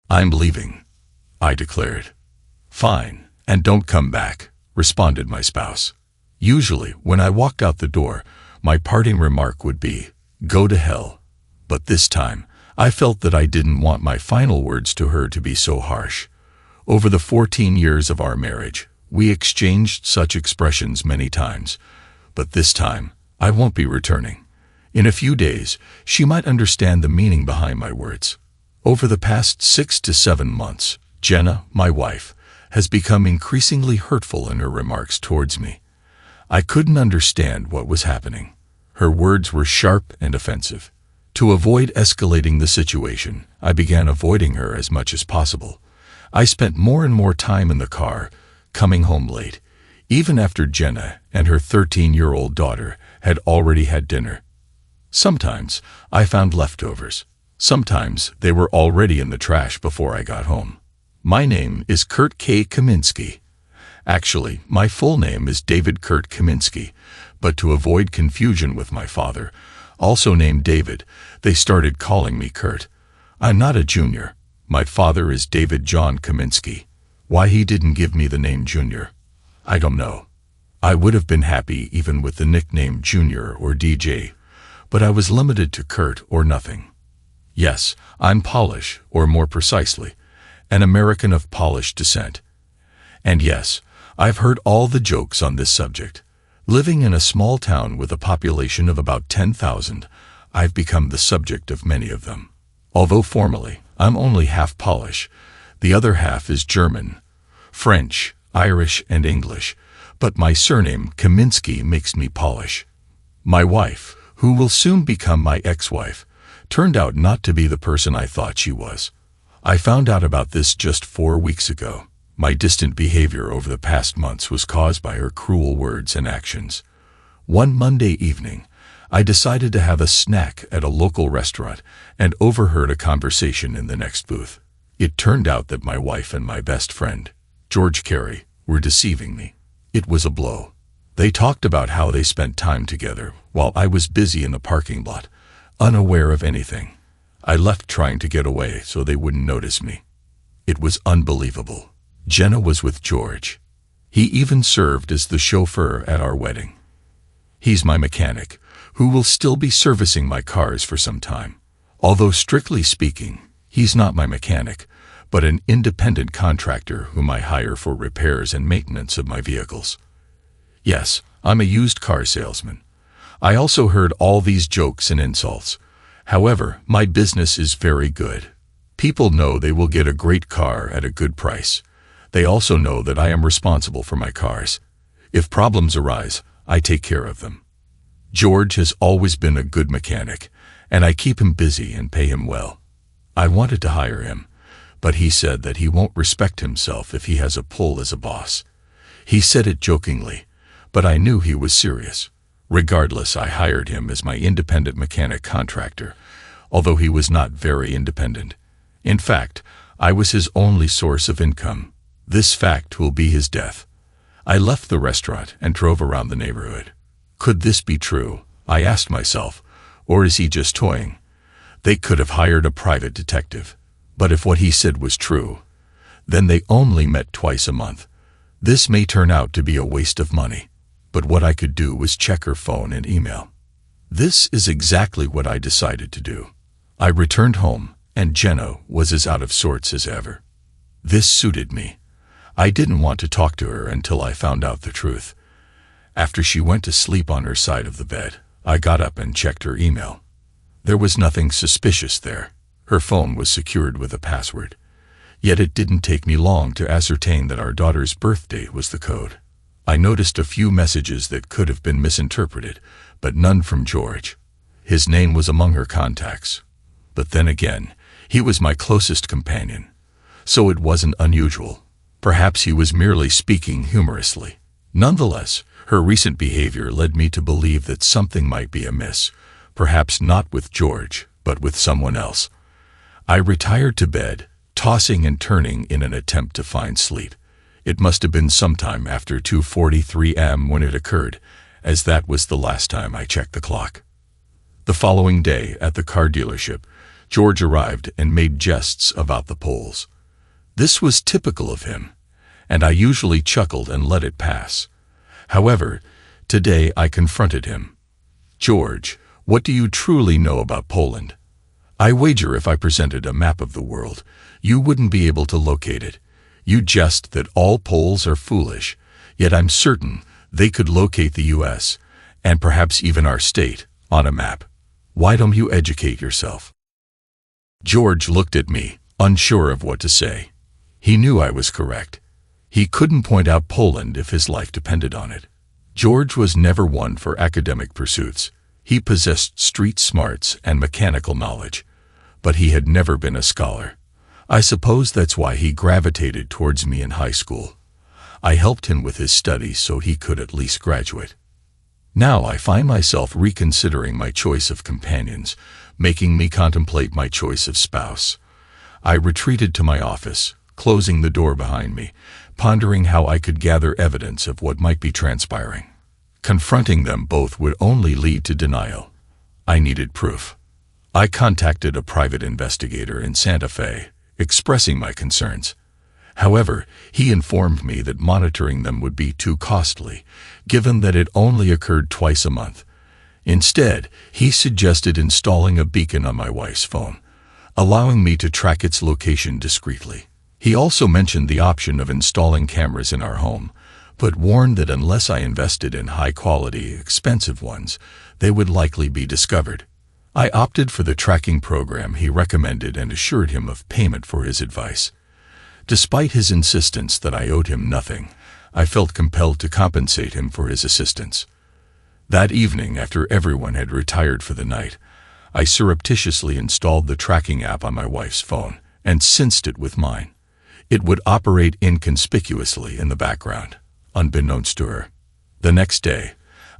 "I'm leaving," I declared. "Fine, and don't come back," responded my spouse. Usually, when I walked out the door, my parting remark would be, "Go to hell." But this time, I felt that I didn't want my final words to her to be so harsh. Over the 14 years of our marriage, we exchanged such expressions many times. But this time, I won't be returning. In a few days, she might understand the meaning behind my words. Over the past 6 to 7 months, Jenna, my wife, has become increasingly hurtful in her remarks towards me. I couldn't understand what was happening. Her words were sharp and offensive. To avoid escalating the situation, I began avoiding her as much as possible. I spent more and more time in the car, coming home late, even after Jenna and her 13-year-old daughter had already had dinner. Sometimes I found leftovers. Sometimes they were already in the trash before I got home. My name is Kurt K. Kaminsky. Actually, my full name is David Kurt Kaminsky, but to avoid confusion with my father, also named David, they started calling me Kurt. I'm not a junior. My father is David John Kaminsky. Why he didn't give me the name Junior, I don't know. I would have been happy even with the nickname Junior or DJ, but I was limited to Kurt or nothing. Yes, I'm Polish, or more precisely, an American of Polish descent. And yes, I've heard all the jokes on this subject. Living in a small town with a population of about 10,000, I've become the subject of many of them. Although formally, I'm only half Polish, the other half is German, French, Irish, and English, but my surname, Kaminsky, makes me Polish. My wife, who will soon become my ex-wife, turned out not to be the person I thought she was. I found out about this just 4 weeks ago. My distant behavior over the past months was caused by her cruel words and actions. One Monday evening, I decided to have a snack at a local restaurant and overheard a conversation in the next booth. It turned out that my wife and my best friend, George Carey, were deceiving me. It was a blow. They talked about how they spent time together while I was busy in the parking lot, unaware of anything. I left trying to get away so they wouldn't notice me. It was unbelievable. Jenna was with George. He even served as the chauffeur at our wedding. He's my mechanic, who will still be servicing my cars for some time. Although strictly speaking, he's not my mechanic, but an independent contractor whom I hire for repairs and maintenance of my vehicles. Yes, I'm a used car salesman. I also heard all these jokes and insults. However, my business is very good. People know they will get a great car at a good price. They also know that I am responsible for my cars. If problems arise, I take care of them. George has always been a good mechanic, and I keep him busy and pay him well. I wanted to hire him, but he said that he won't respect himself if he has a pull as a boss. He said it jokingly, but I knew he was serious. Regardless, I hired him as my independent mechanic contractor, although he was not very independent. In fact, I was his only source of income. This fact will be his death. I left the restaurant and drove around the neighborhood. Could this be true? I asked myself, or is he just toying? They could have hired a private detective. But if what he said was true, then they only met twice a month. This may turn out to be a waste of money, but what I could do was check her phone and email. This is exactly what I decided to do. I returned home, and Jenna was as out of sorts as ever. This suited me. I didn't want to talk to her until I found out the truth. After she went to sleep on her side of the bed, I got up and checked her email. There was nothing suspicious there. Her phone was secured with a password. Yet it didn't take me long to ascertain that our daughter's birthday was the code. I noticed a few messages that could have been misinterpreted, but none from George. His name was among her contacts. But then again, he was my closest companion, so it wasn't unusual. Perhaps he was merely speaking humorously. Nonetheless, her recent behavior led me to believe that something might be amiss, perhaps not with George, but with someone else. I retired to bed, tossing and turning in an attempt to find sleep. It must have been sometime after 2:43 a.m. when it occurred, as that was the last time I checked the clock. The following day, at the car dealership, George arrived and made jests about the polls. This was typical of him, and I usually chuckled and let it pass. However, today I confronted him. "George, what do you truly know about Poland? I wager if I presented a map of the world, you wouldn't be able to locate it. You jest that all Poles are foolish, yet I'm certain they could locate the U.S., and perhaps even our state, on a map. Why don't you educate yourself?" George looked at me, unsure of what to say. He knew I was correct. He couldn't point out Poland if his life depended on it. George was never one for academic pursuits. He possessed street smarts and mechanical knowledge, but he had never been a scholar. I suppose that's why he gravitated towards me in high school. I helped him with his studies so he could at least graduate. Now I find myself reconsidering my choice of companions, making me contemplate my choice of spouse. I retreated to my office, closing the door behind me, pondering how I could gather evidence of what might be transpiring. Confronting them both would only lead to denial. I needed proof. I contacted a private investigator in Santa Fe, expressing my concerns. However, he informed me that monitoring them would be too costly, given that it only occurred twice a month. Instead, he suggested installing a beacon on my wife's phone, allowing me to track its location discreetly. He also mentioned the option of installing cameras in our home, but warned that unless I invested in high-quality, expensive ones, they would likely be discovered. I opted for the tracking program he recommended and assured him of payment for his advice. Despite his insistence that I owed him nothing, I felt compelled to compensate him for his assistance. That evening, after everyone had retired for the night, I surreptitiously installed the tracking app on my wife's phone and synced it with mine. It would operate inconspicuously in the background, unbeknownst to her. The next day,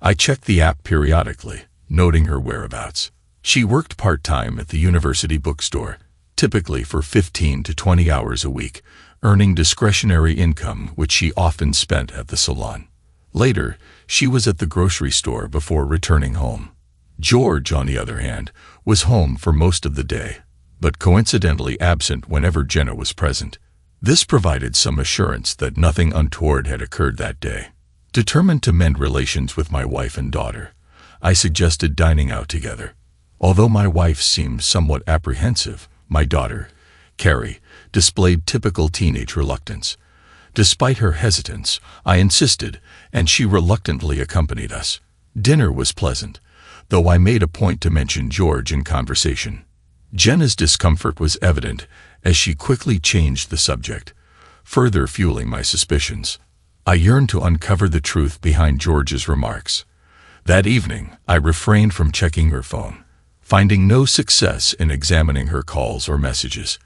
I checked the app periodically, noting her whereabouts. She worked part-time at the university bookstore, typically for 15 to 20 hours a week, earning discretionary income which she often spent at the salon. Later, she was at the grocery store before returning home. George, on the other hand, was home for most of the day, but coincidentally absent whenever Jenna was present. This provided some assurance that nothing untoward had occurred that day. Determined to mend relations with my wife and daughter, I suggested dining out together. Although my wife seemed somewhat apprehensive, my daughter, Carrie, displayed typical teenage reluctance. Despite her hesitance, I insisted, and she reluctantly accompanied us. Dinner was pleasant, though I made a point to mention George in conversation. Jenna's discomfort was evident as she quickly changed the subject, further fueling my suspicions. I yearned to uncover the truth behind George's remarks. That evening, I refrained from checking her phone, finding no success in examining her calls or messages.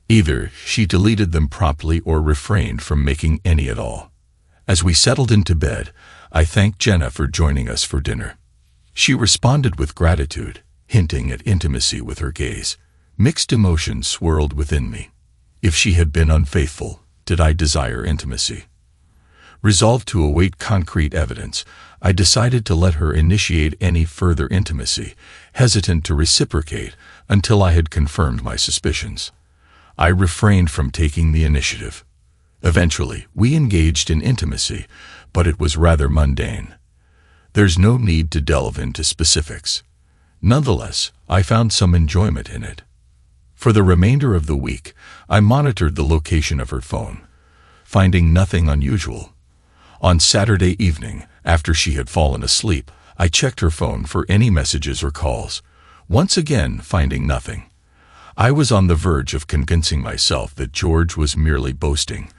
Either she deleted them promptly or refrained from making any at all. As we settled into bed, I thanked Jenna for joining us for dinner. She responded with gratitude, hinting at intimacy with her gaze. Mixed emotions swirled within me. If she had been unfaithful, did I desire intimacy? Resolved to await concrete evidence, I decided to let her initiate any further intimacy, hesitant to reciprocate until I had confirmed my suspicions. I refrained from taking the initiative. Eventually, we engaged in intimacy, but it was rather mundane. There's no need to delve into specifics. Nonetheless, I found some enjoyment in it. For the remainder of the week, I monitored the location of her phone, finding nothing unusual. On Saturday evening, after she had fallen asleep, I checked her phone for any messages or calls, once again finding nothing. I was on the verge of convincing myself that George was merely boasting,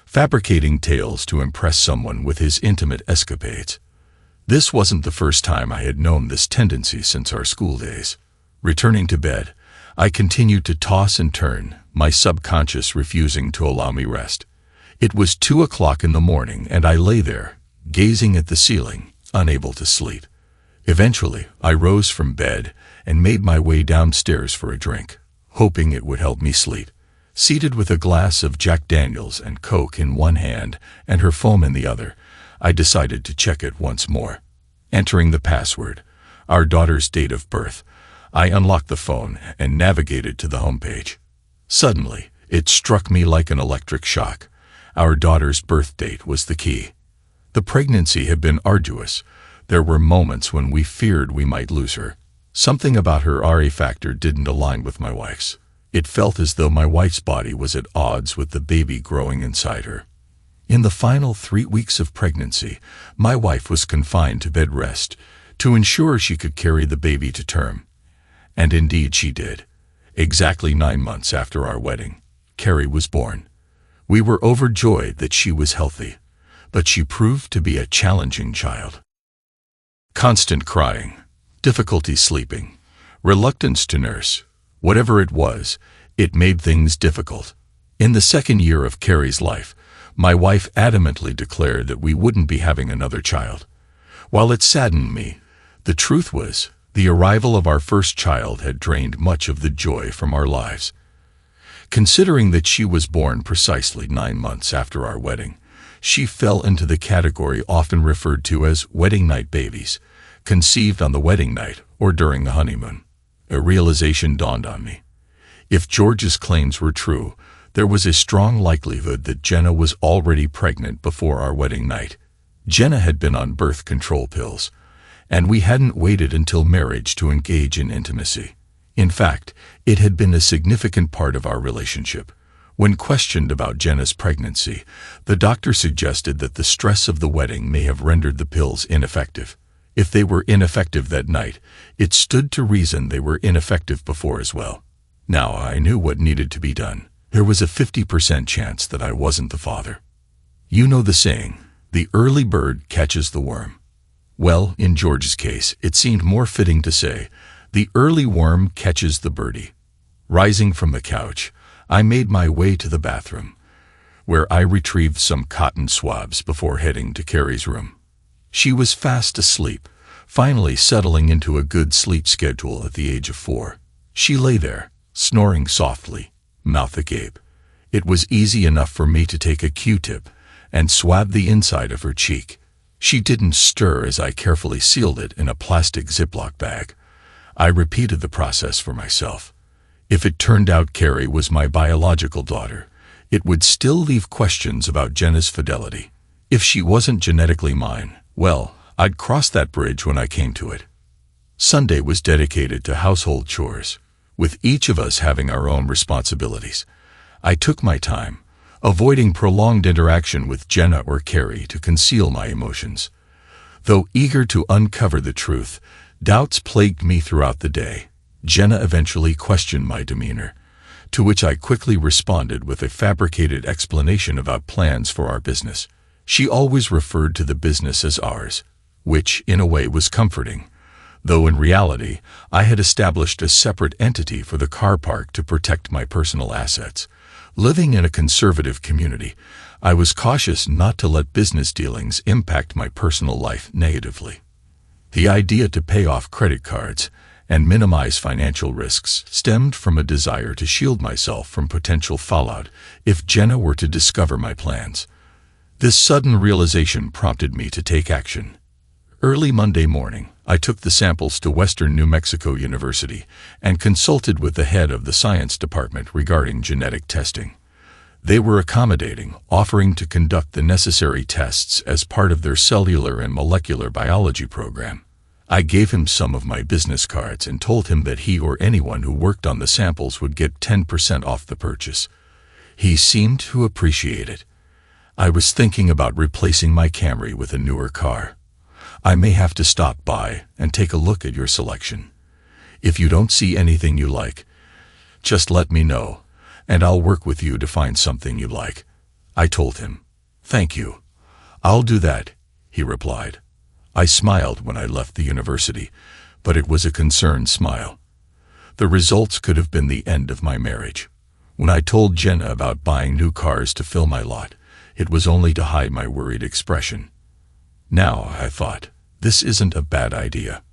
fabricating tales to impress someone with his intimate escapades. This wasn't the first time I had known this tendency since our school days. Returning to bed, I continued to toss and turn, my subconscious refusing to allow me rest. It was 2 o'clock in the morning, and I lay there, gazing at the ceiling, unable to sleep. Eventually, I rose from bed and made my way downstairs for a drink, hoping it would help me sleep. Seated with a glass of Jack Daniels and Coke in one hand and her phone in the other, I decided to check it once more. Entering the password, our daughter's date of birth, I unlocked the phone and navigated to the homepage. Suddenly, it struck me like an electric shock. Our daughter's birth date was the key. The pregnancy had been arduous. There were moments when we feared we might lose her. Something about her RA factor didn't align with my wife's. It felt as though my wife's body was at odds with the baby growing inside her. In the final 3 weeks of pregnancy, my wife was confined to bed rest to ensure she could carry the baby to term. And indeed she did. Exactly 9 months after our wedding, Carrie was born. We were overjoyed that she was healthy, but she proved to be a challenging child. Constant crying, difficulty sleeping, reluctance to nurse. Whatever it was, it made things difficult. In the second year of Carrie's life, my wife adamantly declared that we wouldn't be having another child. While it saddened me, the truth was, the arrival of our first child had drained much of the joy from our lives. Considering that she was born precisely 9 months after our wedding, she fell into the category often referred to as wedding night babies, conceived on the wedding night or during the honeymoon. A realization dawned on me. If George's claims were true, there was a strong likelihood that Jenna was already pregnant before our wedding night. Jenna had been on birth control pills, and we hadn't waited until marriage to engage in intimacy. In fact, it had been a significant part of our relationship. When questioned about Jenna's pregnancy, the doctor suggested that the stress of the wedding may have rendered the pills ineffective. If they were ineffective that night, it stood to reason they were ineffective before as well. Now I knew what needed to be done. There was a 50% chance that I wasn't the father. You know the saying, the early bird catches the worm. Well, in George's case, it seemed more fitting to say, the early worm catches the birdie. Rising from the couch, I made my way to the bathroom, where I retrieved some cotton swabs before heading to Carrie's room. She was fast asleep, finally settling into a good sleep schedule at the age of 4. She lay there, snoring softly, mouth agape. It was easy enough for me to take a Q-tip and swab the inside of her cheek. She didn't stir as I carefully sealed it in a plastic Ziploc bag. I repeated the process for myself. If it turned out Carrie was my biological daughter, it would still leave questions about Jenna's fidelity. If she wasn't genetically mine, well, I'd cross that bridge when I came to it. Sunday was dedicated to household chores, with each of us having our own responsibilities. I took my time, avoiding prolonged interaction with Jenna or Carrie to conceal my emotions. Though eager to uncover the truth, doubts plagued me throughout the day. Jenna eventually questioned my demeanor, to which I quickly responded with a fabricated explanation about plans for our business. She always referred to the business as ours, which, in a way, was comforting, though in reality, I had established a separate entity for the car park to protect my personal assets. Living in a conservative community, I was cautious not to let business dealings impact my personal life negatively. The idea to pay off credit cards and minimize financial risks stemmed from a desire to shield myself from potential fallout if Jenna were to discover my plans. This sudden realization prompted me to take action. Early Monday morning, I took the samples to Western New Mexico University and consulted with the head of the science department regarding genetic testing. They were accommodating, offering to conduct the necessary tests as part of their cellular and molecular biology program. I gave him some of my business cards and told him that he or anyone who worked on the samples would get 10% off the purchase. He seemed to appreciate it. I was thinking about replacing my Camry with a newer car. I may have to stop by and take a look at your selection. If you don't see anything you like, just let me know, and I'll work with you to find something you like. I told him. Thank you. I'll do that, he replied. I smiled when I left the university, but it was a concerned smile. The results could have been the end of my marriage. When I told Jenna about buying new cars to fill my lot, it was only to hide my worried expression. Now, I thought, this isn't a bad idea.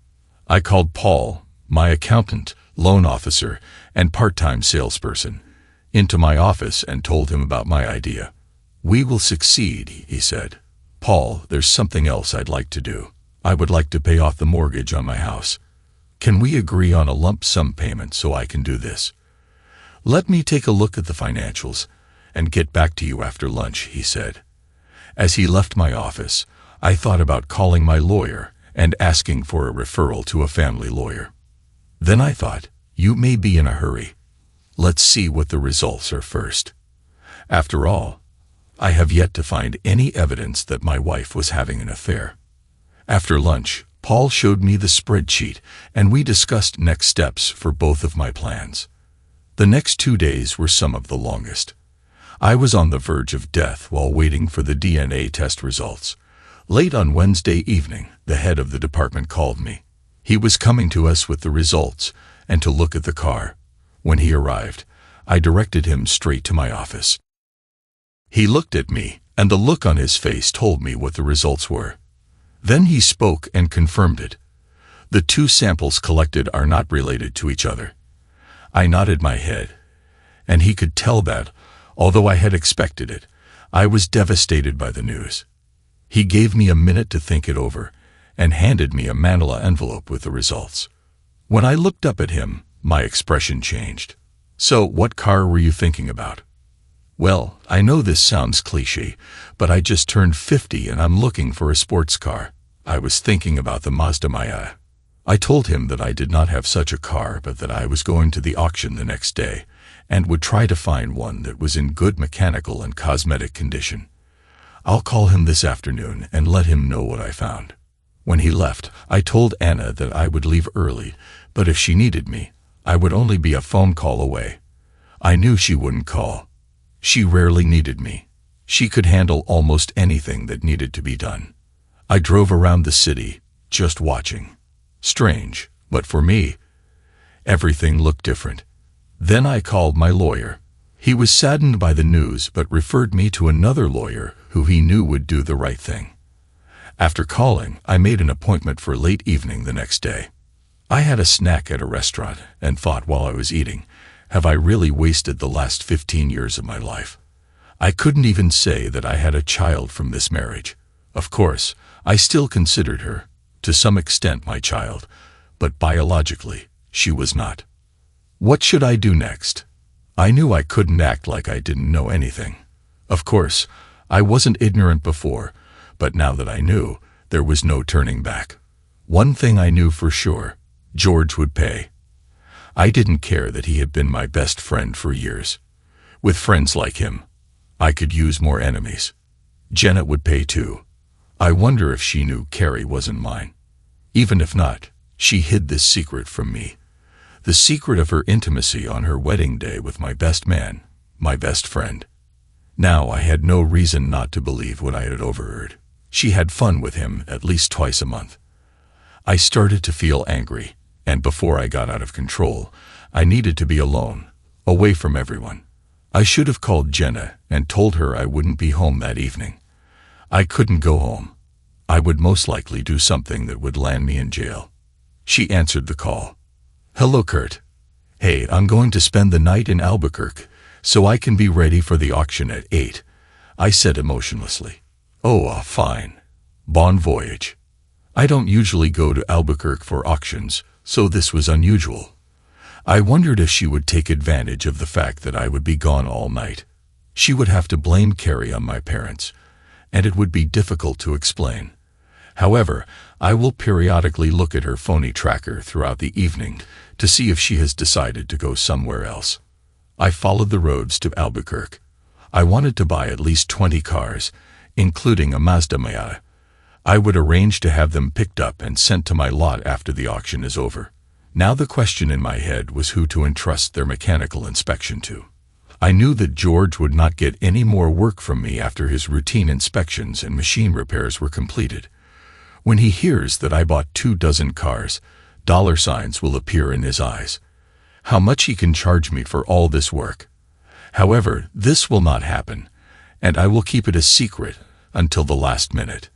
I called Paul, my accountant, loan officer, and part-time salesperson, into my office and told him about my idea. We will succeed, he said. Paul, there's something else I'd like to do. I would like to pay off the mortgage on my house. Can we agree on a lump sum payment so I can do this? Let me take a look at the financials and get back to you after lunch, he said. As he left my office, I thought about calling my lawyer and asking for a referral to a family lawyer. Then I thought, you may be in a hurry. Let's see what the results are first. After all, I have yet to find any evidence that my wife was having an affair. After lunch, Paul showed me the spreadsheet, and we discussed next steps for both of my plans. The next 2 days were some of the longest. I was on the verge of death while waiting for the DNA test results. Late on Wednesday evening, the head of the department called me. He was coming to us with the results and to look at the car. When he arrived, I directed him straight to my office. He looked at me, and the look on his face told me what the results were. Then he spoke and confirmed it. The two samples collected are not related to each other. I nodded my head, and he could tell that, although I had expected it, I was devastated by the news. He gave me a minute to think it over and handed me a manila envelope with the results. When I looked up at him, my expression changed. So, what car were you thinking about? Well, I know this sounds cliché, but I just turned 50 and I'm looking for a sports car. I was thinking about the Mazda Miata. I told him that I did not have such a car, but that I was going to the auction the next day and would try to find one that was in good mechanical and cosmetic condition. I'll call him this afternoon and let him know what I found. When he left, I told Anna that I would leave early, but if she needed me, I would only be a phone call away. I knew she wouldn't call. She rarely needed me. She could handle almost anything that needed to be done. I drove around the city, just watching. Strange, but for me, everything looked different. Then I called my lawyer. He was saddened by the news but referred me to another lawyer who he knew would do the right thing. After calling, I made an appointment for late evening the next day. I had a snack at a restaurant and thought while I was eating, have I really wasted the last 15 years of my life? I couldn't even say that I had a child from this marriage. Of course, I still considered her, to some extent, my child, but biologically, she was not. What should I do next? I knew I couldn't act like I didn't know anything. Of course, I wasn't ignorant before, but now that I knew, there was no turning back. One thing I knew for sure, George would pay. I didn't care that he had been my best friend for years. With friends like him, I could use more enemies. Jenna would pay too. I wonder if she knew Carrie wasn't mine. Even if not, she hid this secret from me. The secret of her intimacy on her wedding day with my best man, my best friend. Now I had no reason not to believe what I had overheard. She had fun with him at least twice a month. I started to feel angry, and before I got out of control, I needed to be alone, away from everyone. I should have called Jenna and told her I wouldn't be home that evening. I couldn't go home. I would most likely do something that would land me in jail. She answered the call. Hello, Kurt. Hey, I'm going to spend the night in Albuquerque, so I can be ready for the auction at 8, I said emotionlessly. Oh, fine. Bon voyage. I don't usually go to Albuquerque for auctions, so this was unusual. I wondered if she would take advantage of the fact that I would be gone all night. She would have to blame Carrie on my parents, and it would be difficult to explain. However, I will periodically look at her phony tracker throughout the evening to see if she has decided to go somewhere else. I followed the roads to Albuquerque. I wanted to buy at least 20 cars, including a Mazda Miata. I would arrange to have them picked up and sent to my lot after the auction is over. Now the question in my head was who to entrust their mechanical inspection to. I knew that George would not get any more work from me after his routine inspections and machine repairs were completed. When he hears that I bought 24 cars, dollar signs will appear in his eyes. How much he can charge me for all this work. However, this will not happen, and I will keep it a secret until the last minute.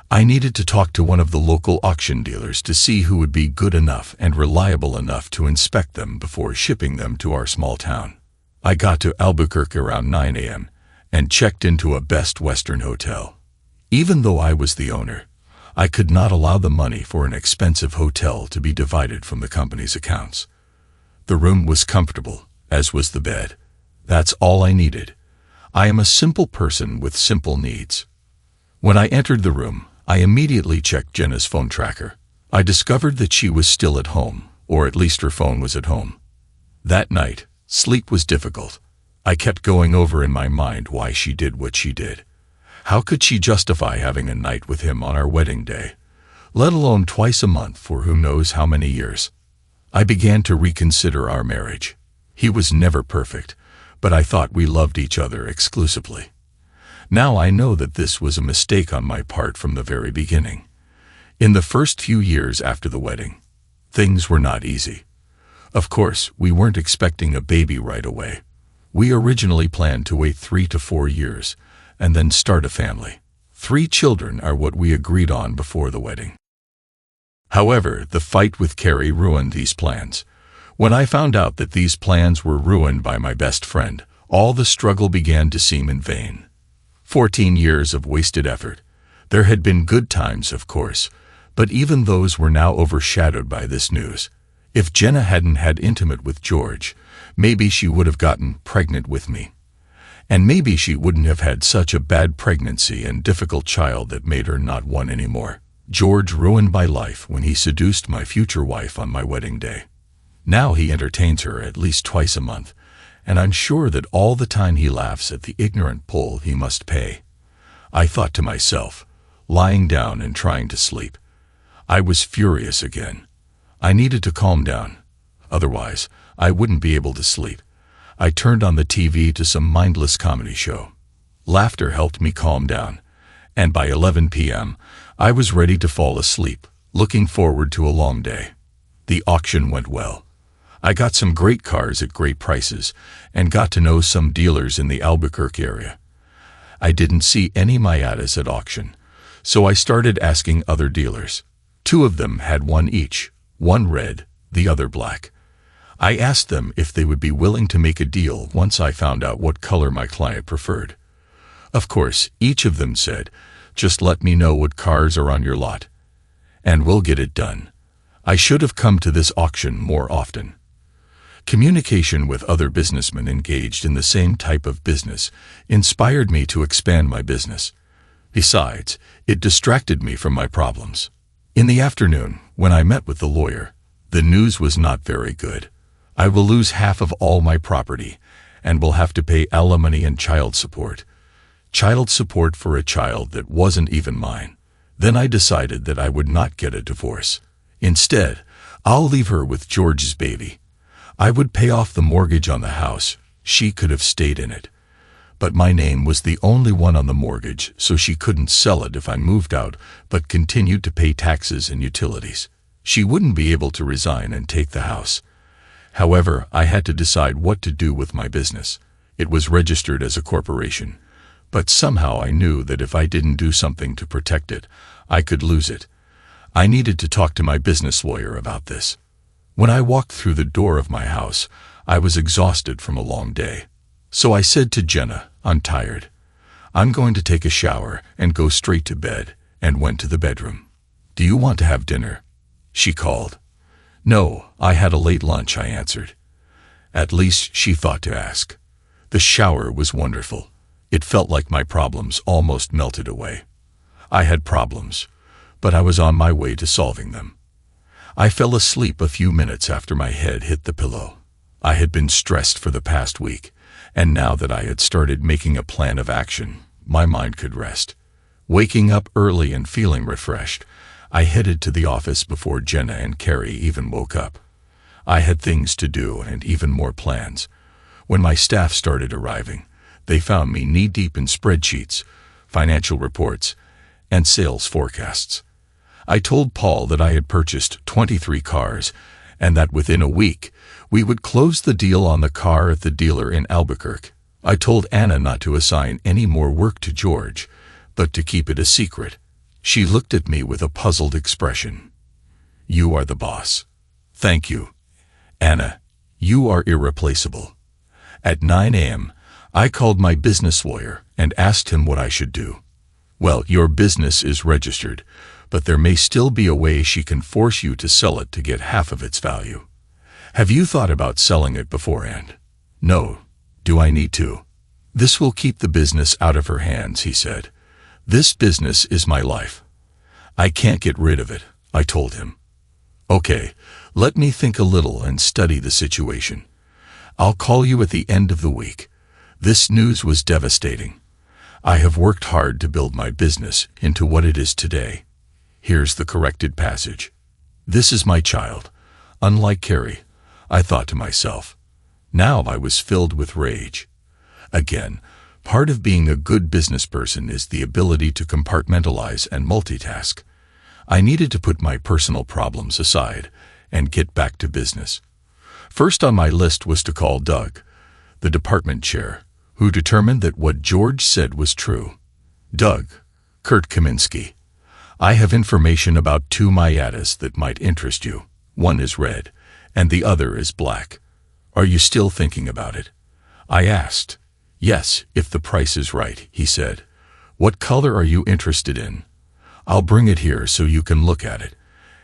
I needed to talk to one of the local auction dealers to see who would be good enough and reliable enough to inspect them before shipping them to our small town. I got to Albuquerque around 9 a.m. and checked into a Best Western hotel. Even though I was the owner, I could not allow the money for an expensive hotel to be divided from the company's accounts. The room was comfortable, as was the bed. That's all I needed. I am a simple person with simple needs. When I entered the room, I immediately checked Jenna's phone tracker. I discovered that she was still at home, or at least her phone was at home. That night, sleep was difficult. I kept going over in my mind why she did what she did. How could she justify having a night with him on our wedding day, let alone twice a month for who knows how many years? I began to reconsider our marriage. He was never perfect, but I thought we loved each other exclusively. Now I know that this was a mistake on my part from the very beginning. In the first few years after the wedding, things were not easy. Of course, we weren't expecting a baby right away. We originally planned to wait 3 to 4 years and then start a family. 3 children are what we agreed on before the wedding. However, the fight with Carrie ruined these plans. When I found out that these plans were ruined by my best friend, all the struggle began to seem in vain. 14 years of wasted effort. There had been good times, of course, but even those were now overshadowed by this news. If Jenna hadn't had intimate with George, maybe she would have gotten pregnant with me. And maybe she wouldn't have had such a bad pregnancy and difficult child that made her not one anymore. George ruined my life when he seduced my future wife on my wedding day. Now he entertains her at least twice a month, and I'm sure that all the time he laughs at the ignorant pull he must pay. I thought to myself, lying down and trying to sleep. I was furious again. I needed to calm down. Otherwise, I wouldn't be able to sleep. I turned on the TV to some mindless comedy show. Laughter helped me calm down, and by 11 p.m., I was ready to fall asleep, looking forward to a long day. The auction went well. I got some great cars at great prices and got to know some dealers in the Albuquerque area. I didn't see any Miatas at auction, so I started asking other dealers. 2 of them had one each, one red, the other black. I asked them if they would be willing to make a deal once I found out what color my client preferred. Of course, each of them said, "Just let me know what cars are on your lot, and we'll get it done." I should have come to this auction more often. Communication with other businessmen engaged in the same type of business inspired me to expand my business. Besides, it distracted me from my problems. In the afternoon, when I met with the lawyer, the news was not very good. I will lose half of all my property and will have to pay alimony and child support. Child support for a child that wasn't even mine. Then I decided that I would not get a divorce. Instead, I'll leave her with George's baby. I would pay off the mortgage on the house. She could have stayed in it. But my name was the only one on the mortgage, so she couldn't sell it if I moved out, but continued to pay taxes and utilities. She wouldn't be able to resign and take the house. However, I had to decide what to do with my business. It was registered as a corporation, but somehow I knew that if I didn't do something to protect it, I could lose it. I needed to talk to my business lawyer about this. When I walked through the door of my house, I was exhausted from a long day. So I said to Jenna, "I'm tired. I'm going to take a shower and go straight to bed," and went to the bedroom. "Do you want to have dinner?" she called. "No, I had a late lunch," I answered. At least she thought to ask. The shower was wonderful. It felt like my problems almost melted away. I had problems, but I was on my way to solving them. I fell asleep a few minutes after my head hit the pillow. I had been stressed for the past week, and now that I had started making a plan of action, my mind could rest. Waking up early and feeling refreshed, I headed to the office before Jenna and Carrie even woke up. I had things to do and even more plans. When my staff started arriving, they found me knee-deep in spreadsheets, financial reports, and sales forecasts. I told Paul that I had purchased 23 cars and that within a week, we would close the deal on the car at the dealer in Albuquerque. I told Anna not to assign any more work to George, but to keep it a secret. She looked at me with a puzzled expression. "You are the boss." "Thank you, Anna. You are irreplaceable." At 9 a.m., I called my business lawyer and asked him what I should do. "Well, your business is registered, but there may still be a way she can force you to sell it to get half of its value. Have you thought about selling it beforehand? No. Do I need to? This will keep the business out of her hands, he said. This business is my life. I can't get rid of it, I told him. Okay, let me think a little and study the situation. I'll call you at the end of the week. This news was devastating. I have worked hard to build my business into what it is today. Here's the corrected passage. This is my child. Unlike Carrie, I thought to myself. Now I was filled with rage. Again, part of being a good business person is the ability to compartmentalize and multitask. I needed to put my personal problems aside and get back to business. First on my list was to call Doug, the department chair, who determined that what George said was true. Doug, Kurt Kaminsky, I have information about 2 Miatas that might interest you. One is red, and the other is black. Are you still thinking about it? I asked. Yes, if the price is right, he said. What color are you interested in? I'll bring it here so you can look at it,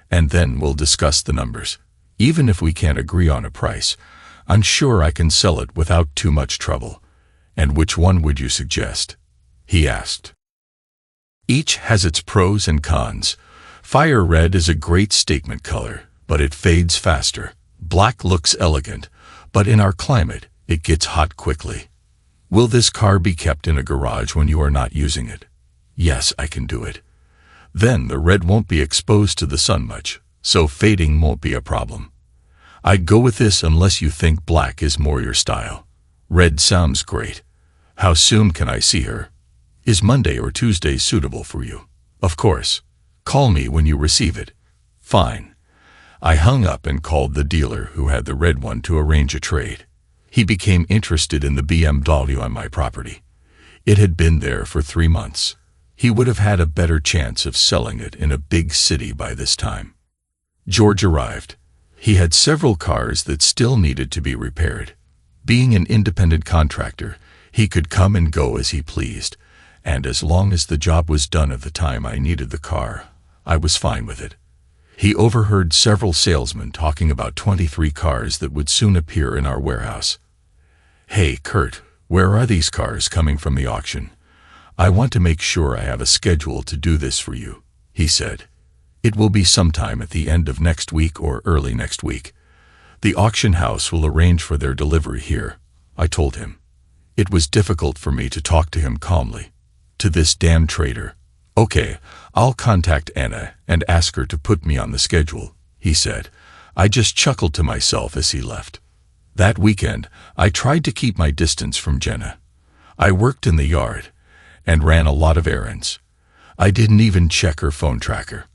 and then we'll discuss the numbers. Even if we can't agree on a price, I'm sure I can sell it without too much trouble. And which one would you suggest? He asked. Each has its pros and cons. Fire red is a great statement color, but it fades faster. Black looks elegant, but in our climate, it gets hot quickly. Will this car be kept in a garage when you are not using it? Yes, I can do it. Then the red won't be exposed to the sun much, so fading won't be a problem. I'd go with this unless you think black is more your style. Red sounds great. How soon can I see her? Is Monday or Tuesday suitable for you? Of course. Call me when you receive it. Fine. I hung up and called the dealer who had the red one to arrange a trade. He became interested in the BMW on my property. It had been there for 3 months. He would have had a better chance of selling it in a big city by this time. George arrived. He had several cars that still needed to be repaired. Being an independent contractor, he could come and go as he pleased, and as long as the job was done at the time I needed the car, I was fine with it. He overheard several salesmen talking about 23 cars that would soon appear in our warehouse. Hey, Kurt, where are these cars coming from the auction? I want to make sure I have a schedule to do this for you, he said. It will be sometime at the end of next week or early next week. The auction house will arrange for their delivery here, I told him. It was difficult for me to talk to him calmly. To this damn traitor. Okay, I'll contact Anna and ask her to put me on the schedule, he said. I just chuckled to myself as he left. That weekend, I tried to keep my distance from Jenna. I worked in the yard and ran a lot of errands. I didn't even check her phone tracker.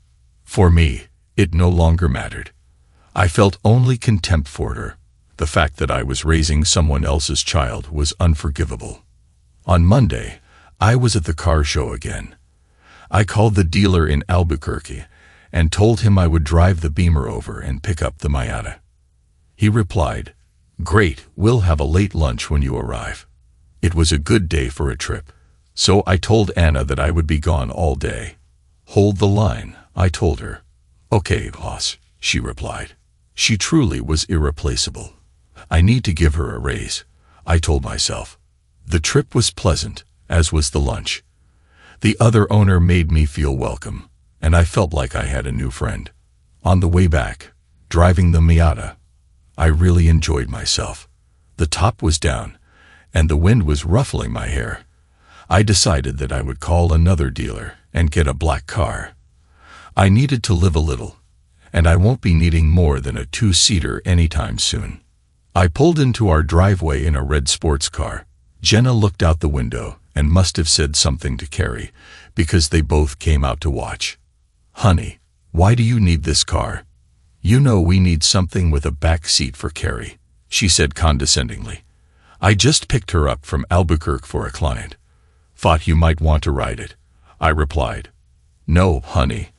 For me, it no longer mattered. I felt only contempt for her. The fact that I was raising someone else's child was unforgivable. On Monday, I was at the car show again. I called the dealer in Albuquerque and told him I would drive the Beamer over and pick up the Miata. He replied, "Great, we'll have a late lunch when you arrive." It was a good day for a trip, so I told Anna that I would be gone all day. Hold the line, I told her. Okay, boss, she replied. She truly was irreplaceable. I need to give her a raise, I told myself. The trip was pleasant, as was the lunch. The other owner made me feel welcome, and I felt like I had a new friend. On the way back, driving the Miata, I really enjoyed myself. The top was down, and the wind was ruffling my hair. I decided that I would call another dealer and get a black car. I needed to live a little, and I won't be needing more than a 2-seater anytime soon. I pulled into our driveway in a red sports car. Jenna looked out the window and must have said something to Carrie, because they both came out to watch. Honey, why do you need this car? You know we need something with a back seat for Carrie, she said condescendingly. I just picked her up from Albuquerque for a client. Thought you might want to ride it, I replied. No, honey,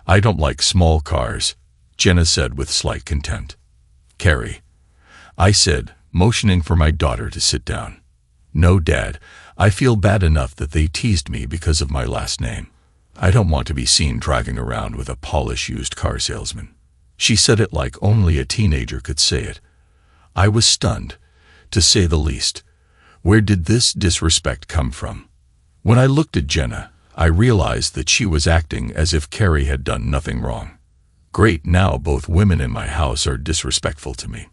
I don't like small cars, Jenna said with slight contempt. Carrie, I said, motioning for my daughter to sit down. No, Dad, I feel bad enough that they teased me because of my last name. I don't want to be seen driving around with a polished used car salesman. She said it like only a teenager could say it. I was stunned, to say the least. Where did this disrespect come from? When I looked at Jenna, I realized that she was acting as if Carrie had done nothing wrong. Great, now both women in my house are disrespectful to me.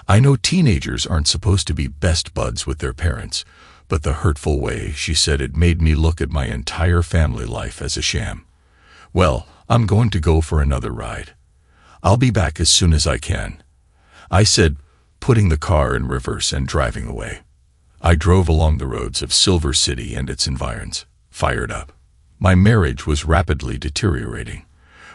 I know teenagers aren't supposed to be best buds with their parents, but the hurtful way she said it made me look at my entire family life as a sham. Well, I'm going to go for another ride. I'll be back as soon as I can, I said, putting the car in reverse and driving away. I drove along the roads of Silver City and its environs, fired up. My marriage was rapidly deteriorating.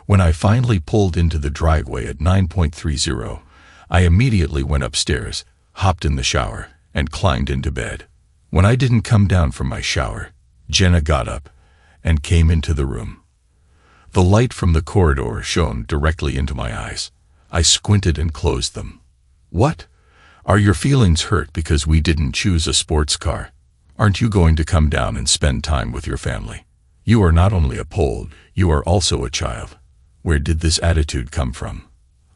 When I finally pulled into the driveway at 9:30, I immediately went upstairs, hopped in the shower, and climbed into bed. When I didn't come down from my shower, Jenna got up and came into the room. The light from the corridor shone directly into my eyes. I squinted and closed them. What? Are your feelings hurt because we didn't choose a sports car? Aren't you going to come down and spend time with your family? You are not only a Pole, you are also a child. Where did this attitude come from?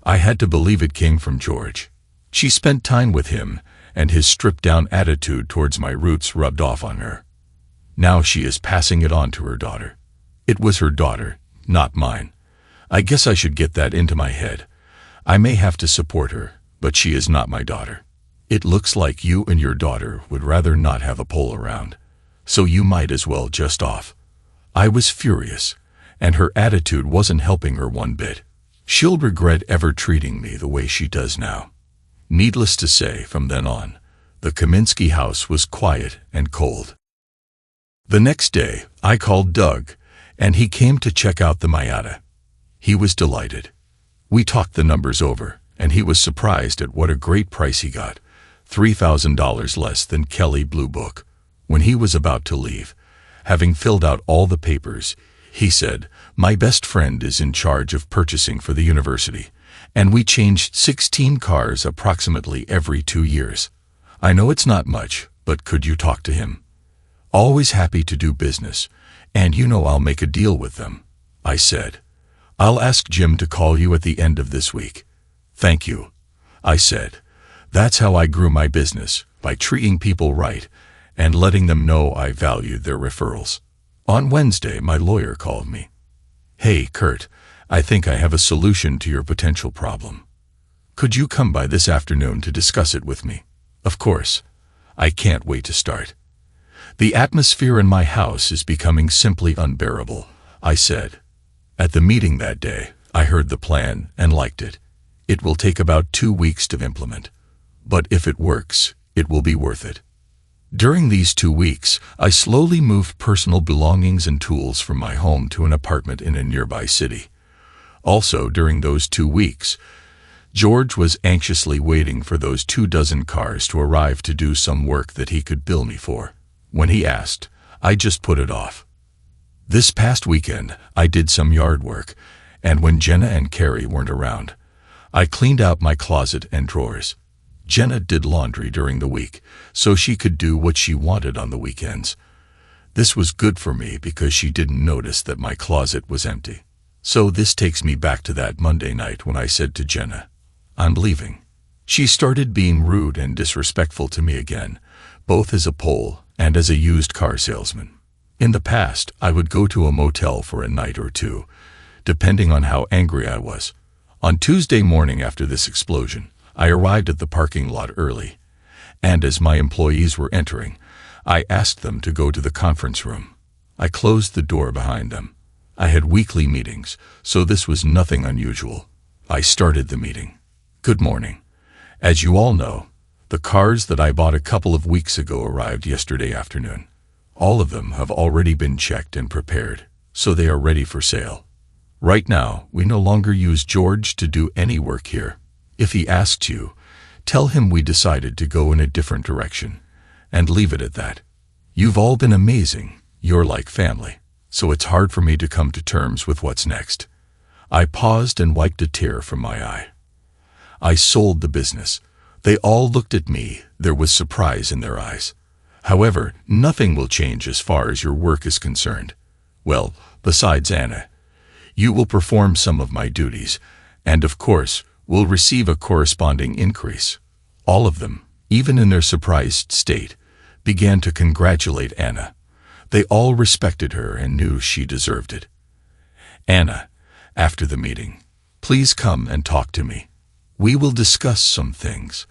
I had to believe it came from George. She spent time with him, and his stripped-down attitude towards my roots rubbed off on her. Now she is passing it on to her daughter. It was her daughter, not mine. I guess I should get that into my head. I may have to support her, but she is not my daughter. It looks like you and your daughter would rather not have a Pole around, so you might as well just off. I was furious, and her attitude wasn't helping her one bit. She'll regret ever treating me the way she does now. Needless to say, from then on, the Kaminsky house was quiet and cold. The next day, I called Doug, and he came to check out the Miata. He was delighted. We talked the numbers over, and he was surprised at what a great price he got, $3,000 less than Kelly Blue Book. When he was about to leave, having filled out all the papers, he said, "My best friend is in charge of purchasing for the university, and we changed 16 cars approximately every 2 years. I know it's not much, but could you talk to him? Always happy to do business, and you know I'll make a deal with them," I said. "I'll ask Jim to call you at the end of this week." "Thank you," I said. That's how I grew my business, by treating people right and letting them know I valued their referrals. On Wednesday, my lawyer called me. "Hey, Kurt, I think I have a solution to your potential problem. Could you come by this afternoon to discuss it with me?" "Of course. I can't wait to start." "The atmosphere in my house is becoming simply unbearable," I said. At the meeting that day, I heard the plan and liked it. It will take about 2 weeks to implement, but if it works, it will be worth it. During these 2 weeks, I slowly moved personal belongings and tools from my home to an apartment in a nearby city. Also, during those 2 weeks, George was anxiously waiting for those 24 cars to arrive to do some work that he could bill me for. When he asked, I just put it off. This past weekend, I did some yard work, and when Jenna and Carrie weren't around, I cleaned out my closet and drawers. Jenna did laundry during the week, so she could do what she wanted on the weekends. This was good for me because she didn't notice that my closet was empty. So this takes me back to that Monday night when I said to Jenna, "I'm leaving." She started being rude and disrespectful to me again, both as a Pole and as a used car salesman. In the past, I would go to a motel for a night or two, depending on how angry I was. On Tuesday morning after this explosion, I arrived at the parking lot early, and as my employees were entering, I asked them to go to the conference room. I closed the door behind them. I had weekly meetings, so this was nothing unusual. I started the meeting. "Good morning. As you all know, the cars that I bought a couple of weeks ago arrived yesterday afternoon. All of them have already been checked and prepared, so they are ready for sale. Right now, we no longer use George to do any work here. If he asks you, tell him we decided to go in a different direction, and leave it at that. You've all been amazing. You're like family, so it's hard for me to come to terms with what's next." I paused and wiped a tear from my eye. I sold the business. They all looked at me. There was surprise in their eyes. "However, nothing will change as far as your work is concerned. Well, besides Anna, you will perform some of my duties, and of course, will receive a corresponding increase. All of them, even in their surprised state, began to congratulate Anna. They all respected her and knew she deserved it. Anna, after the meeting, please come and talk to me. We will discuss some things.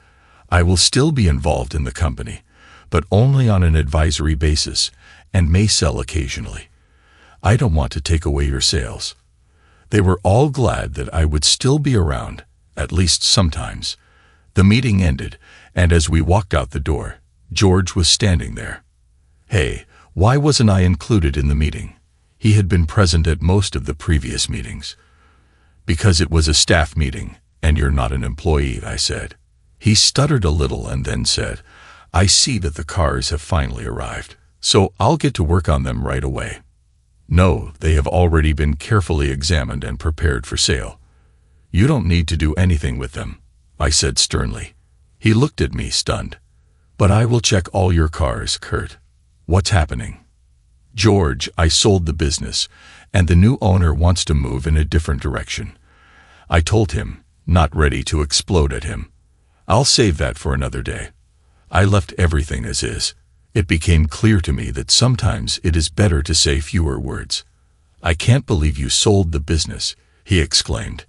I will still be involved in the company, but only on an advisory basis and may sell occasionally. I don't want to take away your sales. They were all glad that I would still be around, at least sometimes. The meeting ended, and as we walked out the door, George was standing there. Hey, why wasn't I included in the meeting? He had been present at most of the previous meetings. Because it was a staff meeting, and you're not an employee, I said. He stuttered a little and then said, I see that the cars have finally arrived, so I'll get to work on them right away. No, they have already been carefully examined and prepared for sale. You don't need to do anything with them, I said sternly. He looked at me stunned. But I will check all your cars, Kurt. What's happening? George, I sold the business, and the new owner wants to move in a different direction. I told him, not ready to explode at him. I'll save that for another day. I left everything as is. It became clear to me that sometimes it is better to say fewer words. I can't believe you sold the business, he exclaimed.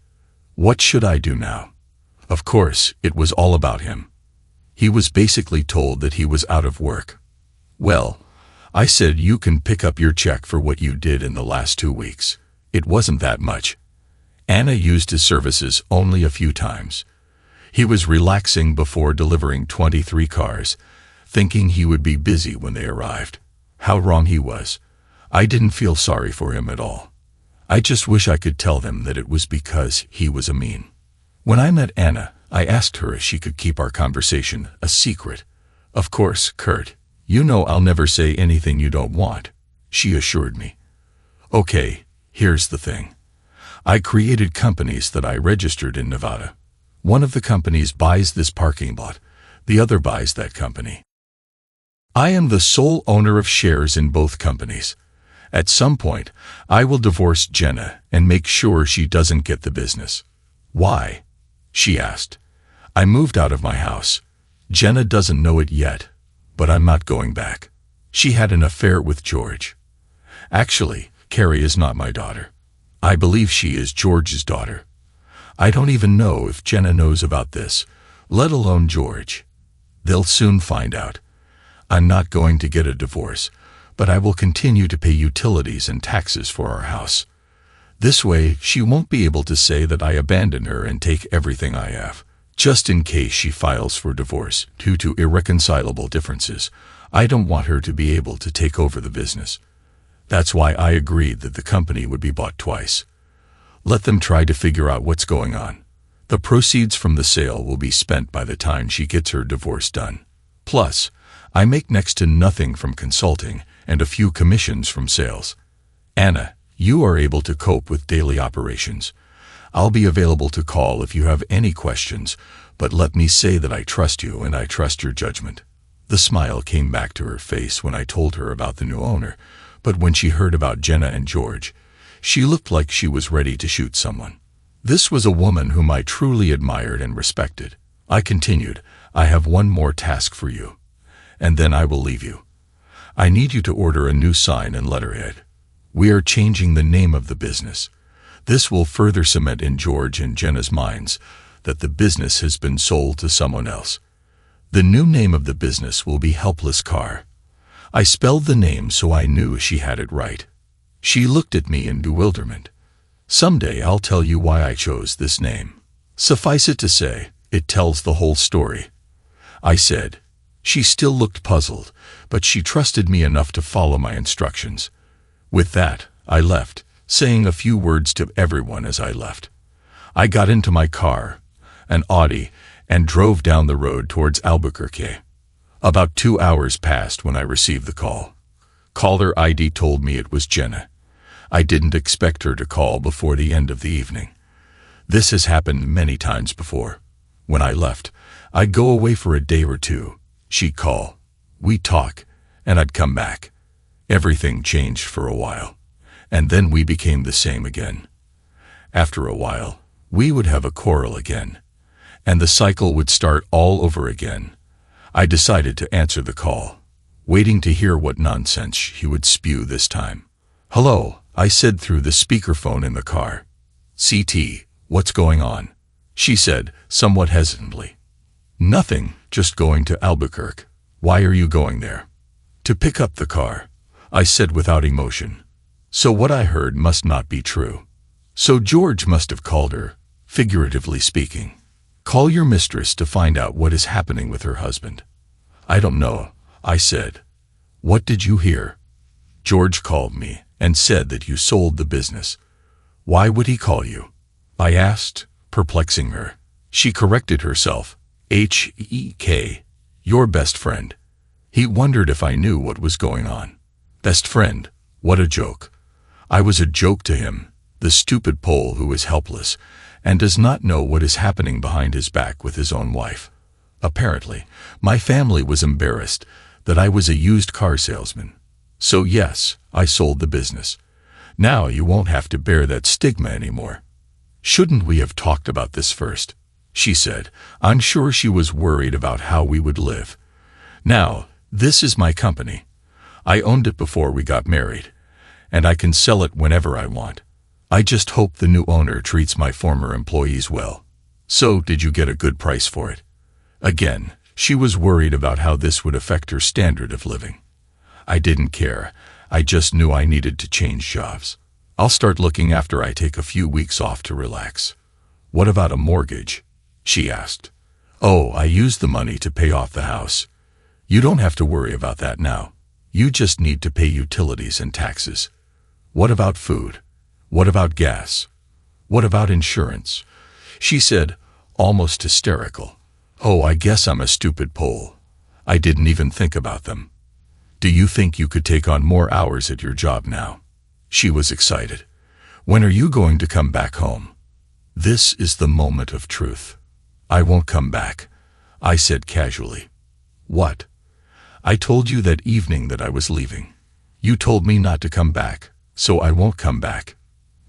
What should I do now? Of course, it was all about him. He was basically told that he was out of work. Well, I said you can pick up your check for what you did in the last 2 weeks. It wasn't that much. Anna used his services only a few times. He was relaxing before delivering 23 cars, thinking he would be busy when they arrived. How wrong he was. I didn't feel sorry for him at all. I just wish I could tell them that it was because he was a mean. When I met Anna, I asked her if she could keep our conversation a secret. Of course, Kurt, you know I'll never say anything you don't want, she assured me. Okay, here's the thing. I created companies that I registered in Nevada. One of the companies buys this parking lot, the other buys that company. I am the sole owner of shares in both companies. At some point, I will divorce Jenna and make sure she doesn't get the business. Why? She asked. I moved out of my house. Jenna doesn't know it yet, but I'm not going back. She had an affair with George. Actually, Carrie is not my daughter. I believe she is George's daughter. I don't even know if Jenna knows about this, let alone George. They'll soon find out. I'm not going to get a divorce, but I will continue to pay utilities and taxes for our house. This way, she won't be able to say that I abandoned her and take everything I have. Just in case she files for divorce due to irreconcilable differences, I don't want her to be able to take over the business. That's why I agreed that the company would be bought twice. Let them try to figure out what's going on. The proceeds from the sale will be spent by the time she gets her divorce done. Plus, I make next to nothing from consulting and a few commissions from sales. Anna, you are able to cope with daily operations. I'll be available to call if you have any questions, but let me say that I trust you and I trust your judgment. The smile came back to her face when I told her about the new owner, but when she heard about Jenna and George, she looked like she was ready to shoot someone. This was a woman whom I truly admired and respected. I continued, I have one more task for you, and then I will leave you. I need you to order a new sign and letterhead. We are changing the name of the business. This will further cement in George and Jenna's minds that the business has been sold to someone else. The new name of the business will be Helpless Car. I spelled the name so I knew she had it right. She looked at me in bewilderment. Someday I'll tell you why I chose this name. Suffice it to say, it tells the whole story. I said. She still looked puzzled, but she trusted me enough to follow my instructions. With that, I left, saying a few words to everyone as I left. I got into my car, an Audi, and drove down the road towards Albuquerque. About 2 hours passed when I received the call. Caller ID told me it was Jenna. I didn't expect her to call before the end of the evening. This has happened many times before. When I left, I'd go away for a day or two. She'd call. We'd talk, and I'd come back. Everything changed for a while. and then we became the same again. After a while, we would have a quarrel again, and the cycle would start all over again. I decided to answer the call, waiting to hear what nonsense he would spew this time. "Hello," I said through the speakerphone in the car. "CT, what's going on?" she said, somewhat hesitantly. "Nothing, just going to Albuquerque." "Why are you going there?" "To pick up the car," I said without emotion. So what I heard must not be true. So George must have called her, figuratively speaking. "Call your mistress to find out what is happening with her husband." "I don't know," I said. "What did you hear?" "George called me and said that you sold the business." "Why would he call you?" I asked, perplexing her. She corrected herself. "H-E-K, your best friend." He wondered if I knew what was going on. Best friend, what a joke. I was a joke to him, the stupid Pole who is helpless and does not know what is happening behind his back with his own wife. Apparently, my family was embarrassed that I was a used car salesman. So yes, I sold the business. Now you won't have to bear that stigma anymore. "Shouldn't we have talked about this first?" she said. I'm sure she was worried about how we would live. "Now, this is my company. I owned it before we got married, and I can sell it whenever I want. I just hope the new owner treats my former employees well." "So, did you get a good price for it?" Again, she was worried about how this would affect her standard of living. I didn't care. I just knew I needed to change jobs. "I'll start looking after I take a few weeks off to relax." "What about a mortgage?" she asked. "Oh, I used the money to pay off the house. You don't have to worry about that now. You just need to pay utilities and taxes." "What about food? What about gas? What about insurance?" she said, almost hysterical. "Oh, I guess I'm a stupid Pole. I didn't even think about them." "Do you think you could take on more hours at your job now?" She was excited. "When are you going to come back home?" This is the moment of truth. "I won't come back," I said casually. "What?" "I told you that evening that I was leaving. You told me not to come back, so I won't come back.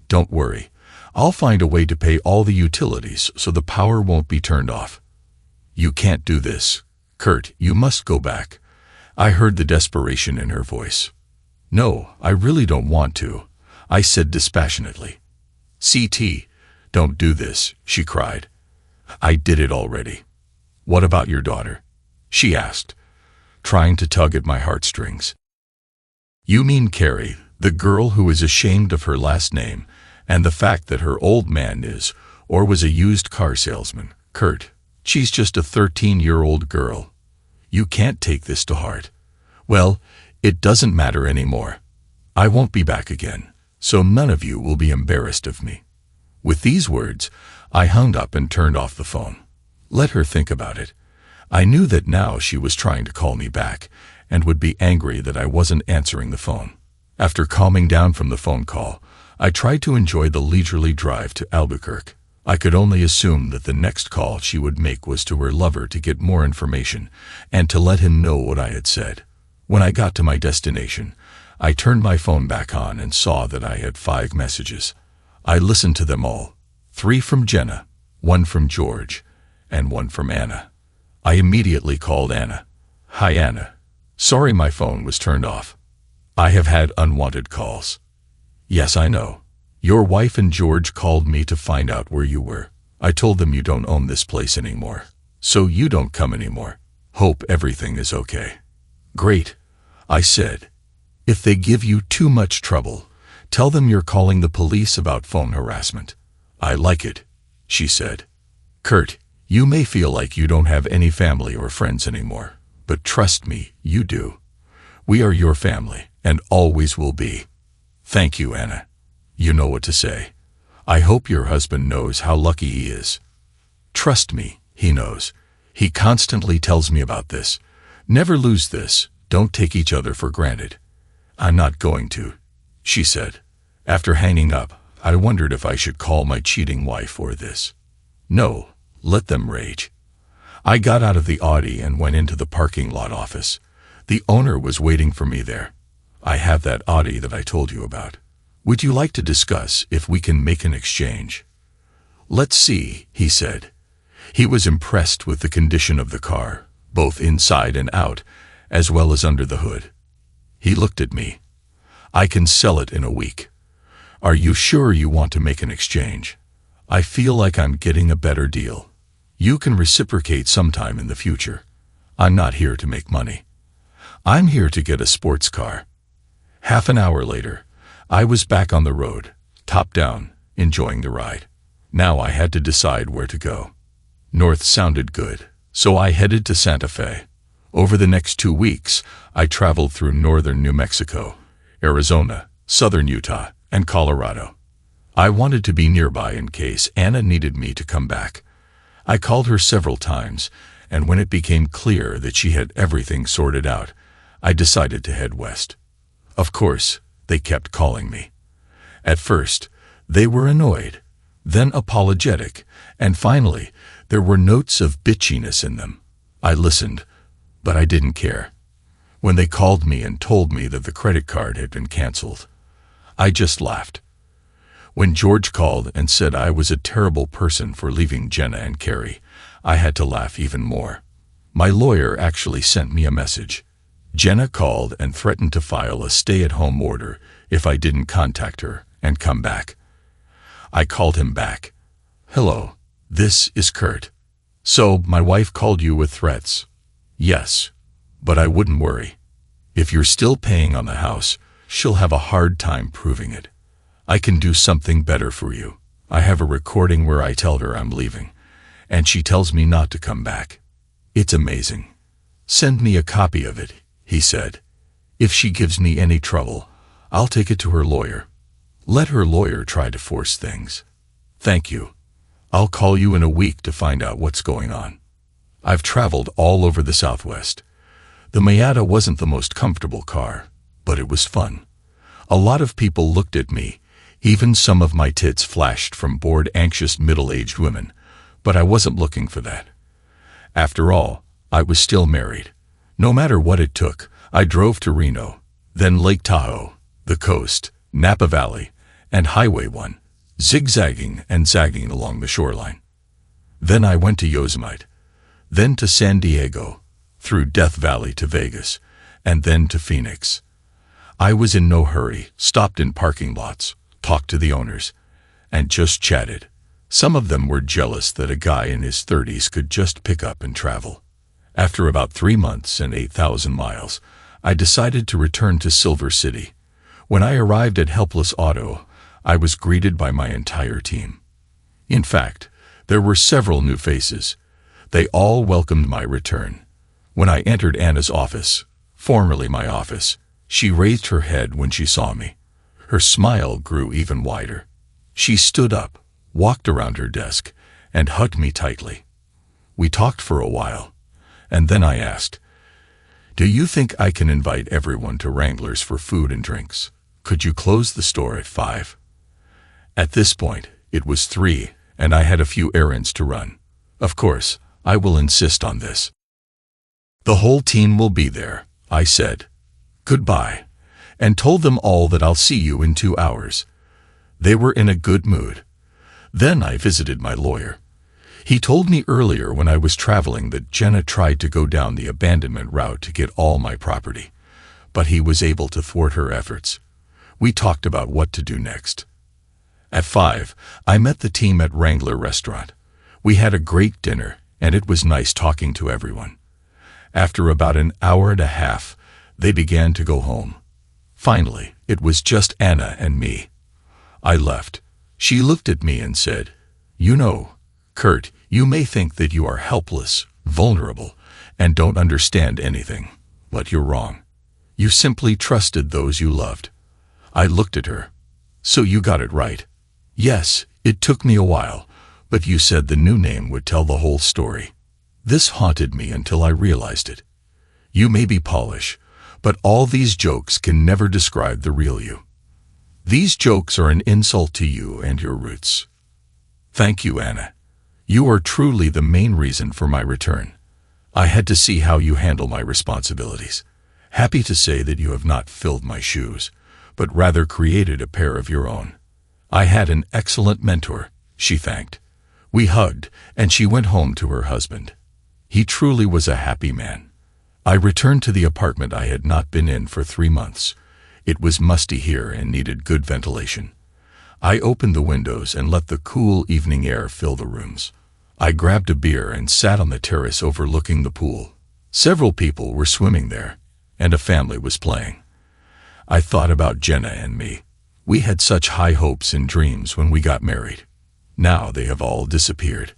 Don't worry. I'll find a way to pay all the utilities so the power won't be turned off." "You can't do this, Kurt. You must go back." I heard the desperation in her voice. "No, I really don't want to," I said dispassionately. "CT, don't do this," she cried. "I did it already." "What about your daughter?" she asked, trying to tug at my heartstrings. "You mean Carrie, the girl who is ashamed of her last name and the fact that her old man is or was a used car salesman, Kurt. She's just a 13-year-old girl. You can't take this to heart." "Well, it doesn't matter anymore. I won't be back again, so none of you will be embarrassed of me." With these words, I hung up and turned off the phone. Let her think about it. I knew that now she was trying to call me back and would be angry that I wasn't answering the phone. After calming down from the phone call, I tried to enjoy the leisurely drive to Albuquerque. I could only assume that the next call she would make was to her lover to get more information and to let him know what I had said. When I got to my destination, I turned my phone back on and saw that I had 5 messages. I listened to them all. 3 from Jenna, 1 from George, and 1 from Anna. I immediately called Anna. "Hi, Anna. Sorry my phone was turned off. I have had unwanted calls." "Yes, I know. Your wife and George called me to find out where you were. I told them you don't own this place anymore, so you don't come anymore. Hope everything is okay." "Great," I said. "If they give you too much trouble, tell them you're calling the police about phone harassment." "I like it," she said. "Kurt, you may feel like you don't have any family or friends anymore, but trust me, you do. We are your family, and always will be." "Thank you, Anna. You know what to say. I hope your husband knows how lucky he is." "Trust me, he knows. He constantly tells me about this. Never lose this. Don't take each other for granted." "I'm not going to," she said. After hanging up, I wondered if I should call my cheating wife or this. No, let them rage. I got out of the Audi and went into the parking lot office. The owner was waiting for me there. "I have that Audi that I told you about. Would you like to discuss if we can make an exchange? Let's see, he said. He was impressed with the condition of the car, both inside and out, as well as under the hood. He looked at me. I can sell it in a week. Are you sure you want to make an exchange? I feel like I'm getting a better deal. You can reciprocate sometime in the future. I'm not here to make money. I'm here to get a sports car. Half an hour later, I was back on the road, top down, enjoying the ride. Now I had to decide where to go. North sounded good, so I headed to Santa Fe. Over the next 2 weeks, I traveled through northern New Mexico, Arizona, southern Utah, and Colorado. I wanted to be nearby in case Anna needed me to come back. I called her several times, and when it became clear that she had everything sorted out, I decided to head west. Of course, they kept calling me. At first, they were annoyed, then apologetic, and finally, there were notes of bitchiness in them. I listened, but I didn't care. When they called me and told me that the credit card had been canceled, I just laughed. When George called and said I was a terrible person for leaving Jenna and Carrie, I had to laugh even more. My lawyer actually sent me a message. Jenna called and threatened to file a stay-at-home order if I didn't contact her and come back. I called him back. Hello, this is Kurt. So, my wife called you with threats? Yes, but I wouldn't worry. If you're still paying on the house, she'll have a hard time proving it. I can do something better for you. I have a recording where I tell her I'm leaving, and she tells me not to come back. It's amazing. Send me a copy of it, he said. If she gives me any trouble, I'll take it to her lawyer. Let her lawyer try to force things. Thank you. I'll call you in a week to find out what's going on. I've traveled all over the Southwest. The Miata wasn't the most comfortable car, but it was fun. A lot of people looked at me. Even some of my tits flashed from bored, anxious middle-aged women, but I wasn't looking for that. After all, I was still married. No matter what it took, I drove to Reno, then Lake Tahoe, the coast, Napa Valley, and Highway 1, zigzagging and zagging along the shoreline. Then I went to Yosemite, then to San Diego, through Death Valley to Vegas, and then to Phoenix. I was in no hurry, stopped in parking lots, talked to the owners, and just chatted. Some of them were jealous that a guy in his 30s could just pick up and travel. After about 3 months and 8,000 miles, I decided to return to Silver City. When I arrived at Helpless Auto, I was greeted by my entire team. In fact, there were several new faces. They all welcomed my return. When I entered Anna's office, formerly my office, she raised her head when she saw me. Her smile grew even wider. She stood up, walked around her desk, and hugged me tightly. We talked for a while, and then I asked, "Do you think I can invite everyone to Wrangler's for food and drinks? Could you close the store at 5? At this point, it was 3, and I had a few errands to run. Of course, I will insist on this. The whole team will be there, I said. Goodbye, and told them all that I'll see you in 2 hours. They were in a good mood. Then I visited my lawyer. He told me earlier when I was traveling that Jenna tried to go down the abandonment route to get all my property, but he was able to thwart her efforts. We talked about what to do next. At 5, I met the team at Wrangler Restaurant. We had a great dinner, and it was nice talking to everyone. After about an hour and a half, they began to go home. Finally, it was just Anna and me. I left. She looked at me and said, "You know, Kurt, you may think that you are helpless, vulnerable, and don't understand anything, but you're wrong. You simply trusted those you loved." I looked at her. "So you got it right." "Yes, it took me a while, but you said the new name would tell the whole story." This haunted me until I realized it. You may be Polish, but all these jokes can never describe the real you. These jokes are an insult to you and your roots. Thank you, Anna. You are truly the main reason for my return. I had to see how you handle my responsibilities. Happy to say that you have not filled my shoes, but rather created a pair of your own. I had an excellent mentor, she thanked. We hugged, and she went home to her husband. He truly was a happy man. I returned to the apartment I had not been in for 3 months. It was musty here and needed good ventilation. I opened the windows and let the cool evening air fill the rooms. I grabbed a beer and sat on the terrace overlooking the pool. Several people were swimming there, and a family was playing. I thought about Jenna and me. We had such high hopes and dreams when we got married. Now they have all disappeared.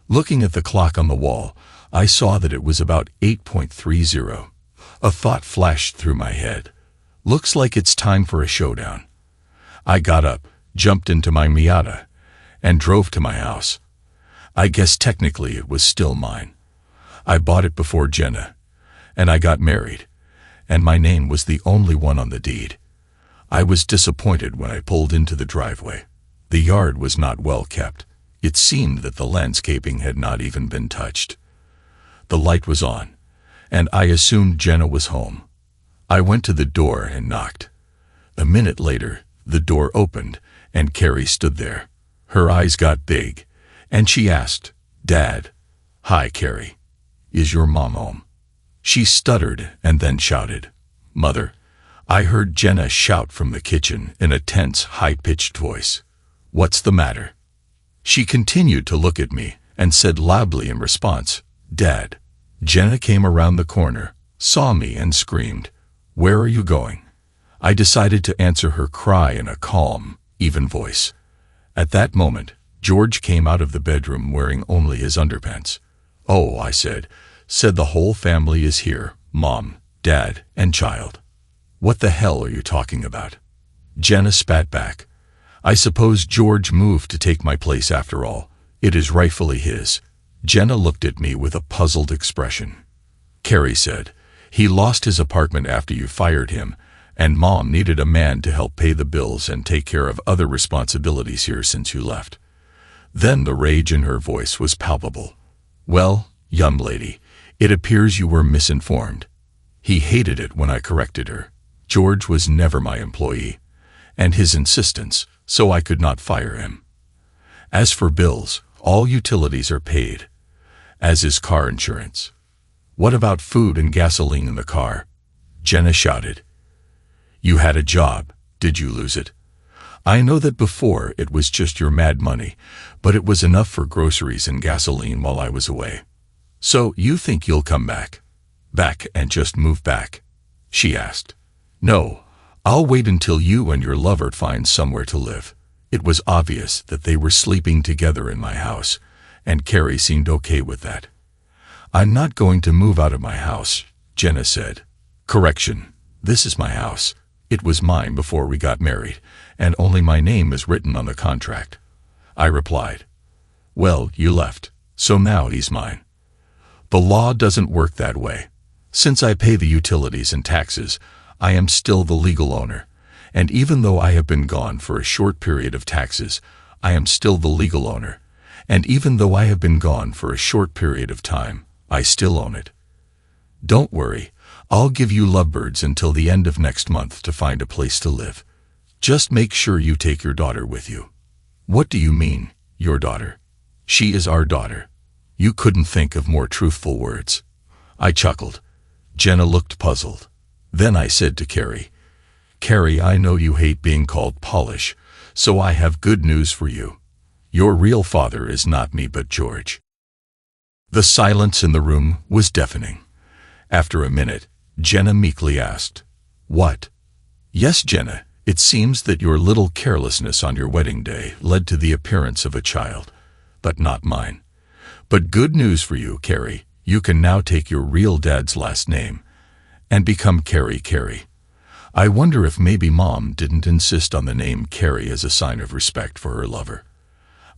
Looking at the clock on the wall, I saw that it was about 8:30. A thought flashed through my head. Looks like it's time for a showdown. I got up, jumped into my Miata, and drove to my house. I guess technically it was still mine. I bought it before Jenna, and I got married, and my name was the only one on the deed. I was disappointed when I pulled into the driveway. The yard was not well kept. It seemed that the landscaping had not even been touched. The light was on, and I assumed Jenna was home. I went to the door and knocked. A minute later, the door opened, and Carrie stood there. Her eyes got big, and she asked, "Dad." "Hi, Carrie. Is your mom home?" She stuttered and then shouted, "Mother." I heard Jenna shout from the kitchen in a tense, high-pitched voice, "What's the matter?" She continued to look at me and said loudly in response, "Dad." Jenna came around the corner, saw me, and screamed, "Where are you going?" I decided to answer her cry in a calm, even voice. At that moment, George came out of the bedroom wearing only his underpants. "Oh," I said, the whole family is here, Mom, Dad, and child." "What the hell are you talking about?" Jenna spat back. "I suppose George moved to take my place after all. It is rightfully his." Jenna looked at me with a puzzled expression. Carrie said, "He lost his apartment after you fired him, and Mom needed a man to help pay the bills and take care of other responsibilities here since you left." Then the rage in her voice was palpable. "Well, young lady, it appears you were misinformed." He hated it when I corrected her. George was never my employee, and his insistence, so I could not fire him. As for bills, all utilities are paid, as is car insurance. "What about food and gasoline in the car?" Jenna shouted. "You had a job. Did you lose it?" "I know that before it was just your mad money, but it was enough for groceries and gasoline while I was away." "So you think you'll come back? Back and just move back?" she asked. "No, I'll wait until you and your lover find somewhere to live." It was obvious that they were sleeping together in my house, and Carrie seemed okay with that. "I'm not going to move out of my house," Jenna said. "Correction, this is my house. It was mine before we got married, and only my name is written on the contract." I replied, "Well, you left, so now he's mine." "The law doesn't work that way. Since I pay the utilities and taxes, I am still the legal owner, and even though I have been gone for a short period of taxes, I am still the legal owner, and even though I have been gone for a short period of time, I still own it. Don't worry, I'll give you lovebirds until the end of next month to find a place to live. Just make sure you take your daughter with you." "What do you mean, your daughter?" "She is our daughter." You couldn't think of more truthful words. I chuckled. Jenna looked puzzled. Then I said to Carrie, "Carrie, I know you hate being called Polish, so I have good news for you. Your real father is not me but George." The silence in the room was deafening. After a minute, Jenna meekly asked, "What?" "Yes, Jenna, it seems that your little carelessness on your wedding day led to the appearance of a child, but not mine. But good news for you, Carrie, you can now take your real dad's last name and become Carrie. I wonder if maybe Mom didn't insist on the name Carrie as a sign of respect for her lover."